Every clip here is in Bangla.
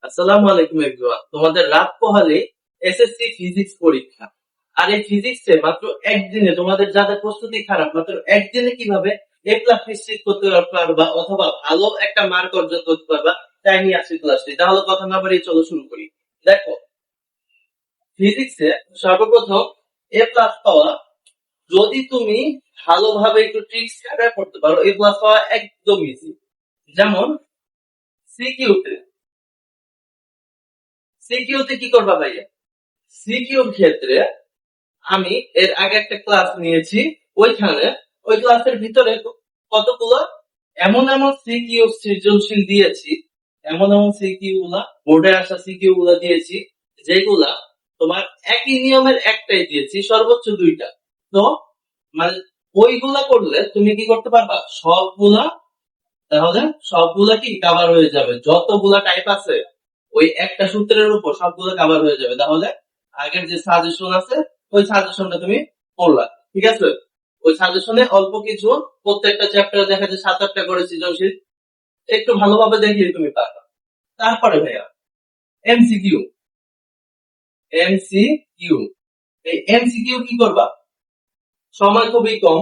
আসসালামু আলাইকুম এভরিওয়ান। তোমাদের রাত পোহালে এসএসসি ফিজিক্স পরীক্ষা। আর এই ফিজিক্সে মাত্র একদিনে তোমাদের যাদের প্রস্তুতি খারাপ, মাত্র একদিনে কিভাবে এ প্লাস নিশ্চিত করতে পারবা অথবা ভালো একটা মার্ক অর্জন করতে পারবা তাই নিয়ে আজকে ক্লাসটি। তাহলে কথা না বাড়িয়ে চলো শুরু করি। দেখো, ফিজিক্সে সর্বপ্রথম এ প্লাস পাওয়া, যদি তুমি ভালোভাবে একটু ট্রিক্স খাটায় করতে পারো, এ প্লাস পাওয়া একদম ইজি। যেমন সিকিউতে সিকিউতে কি করবা ভাইয়া? সিকিউর ক্ষেত্রে আমি এর আগে একটা ক্লাস নিয়েছি, ওইখানে ওই ক্লাসের ভিতরে কতগুলো এমন এমন সিকিউ সৃজনশীল দিয়েছি, এমন এমন সিকিউ গুলা, বোর্ডে আসা সিকিউ গুলা দিয়েছি যেগুলা তোমার একই নিয়মের একটাই দিয়েছি, সর্বোচ্চ দুইটা। তো মানে ওইগুলা করলে তুমি কি করতে পারবা? সবগুলা, তাহলে সবগুলা কি কভার হয়ে যাবে, যতগুলা টাইপ আছে ওই একটা সূত্রের উপর সবগুলো কভার হয়ে যাবে। তাহলে আগের যে সাজেশন আছে ওই সাজেশনটা তুমি পড়লা, ঠিক আছে? ওই সাজেশনে অল্প কিছু, প্রত্যেকটা চ্যাপ্টারে দেখা যায় 7-8টা করে সৃজনশীল, একটু ভালোভাবে দেখলে তুমি পারবা। তারপরে ভাইয়া এমসিকিউ। এমসিকিউ এই এমসিকিউ কি করবা? সময় খুবই কম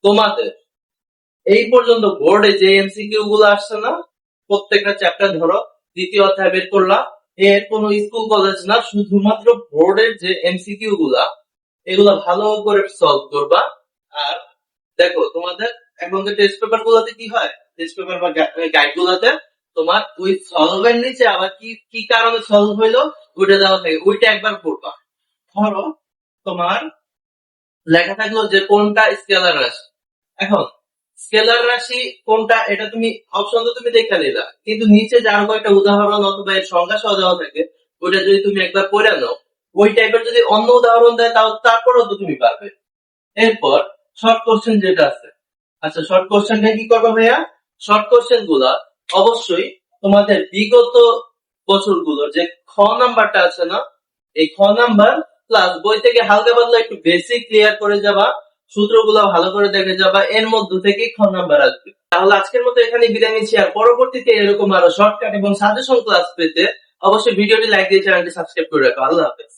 তোমাদের। এই পর্যন্ত বোর্ডে যে এমসিকিউ গুলো আসছে না, প্রত্যেকটা চ্যাপ্টার ধরো দ্বিতীয় অধ্যায় বের করলাম, এর কোন স্কুল কলেজ না, শুধুমাত্র বোর্ডের যে এমসিকিউ গুলা এগুলা ভালো করে সলভ করবা। আর দেখো, তোমাদের এখন যে টেস্ট পেপার গুলাতে কি হয়, টেস্ট পেপার বা গাইড গুলাতে তোমার ওই সলভের নিচে আবার কি কি কারণে সলভ হইলো ওইটা দেওয়া থাকে, ওইটা একবার পড়বা। ধরো তোমার লেখা থাকলো যে কোনটা স্কেলার রাশি। এখন স্কেলার রাশি কোনটা, এটা তুমি অপশন তো তুমি দেখে নিলা, কিন্তু নিচে যার কয়েকটা উদাহরণ অথবা এর সংজ্ঞা সহ দেওয়া থাকে, ওইটা যদি তুমি একবার পড়ে নাও, ওই টাইপের যদি অন্য উদাহরণ দেয় তাও তারপরেও তো তুমি পারবে। এরপর শর্ট কোশ্চেন যেটা আছে, আচ্ছা শর্ট কোশ্চেনটা কি করবে ভাইয়া? শর্ট কোশ্চেন গুলা অবশ্যই তোমাদের বিগত বছরগুলোর যে খ নাম্বারটা আছে না, এই খ নাম্বার প্লাস বই থেকে হালকা পাতলা একটু বেসিক ক্লিয়ার করে যাবা, সূত্রগুলো ভালো করে দেখে যাবা, এর মধ্য থেকে খ নাম্বার আসবে। তাহলে আজকের মতো এখানে বিদায় নিচ্ছি। আর পরবর্তীতে এরকম আরো শর্টকাট এবং সাজেশন ক্লাস পেতে অবশ্যই ভিডিওটি লাইক দিয়ে চ্যানেলটি সাবস্ক্রাইব করে রাখো। আল্লাহ হাফেজ।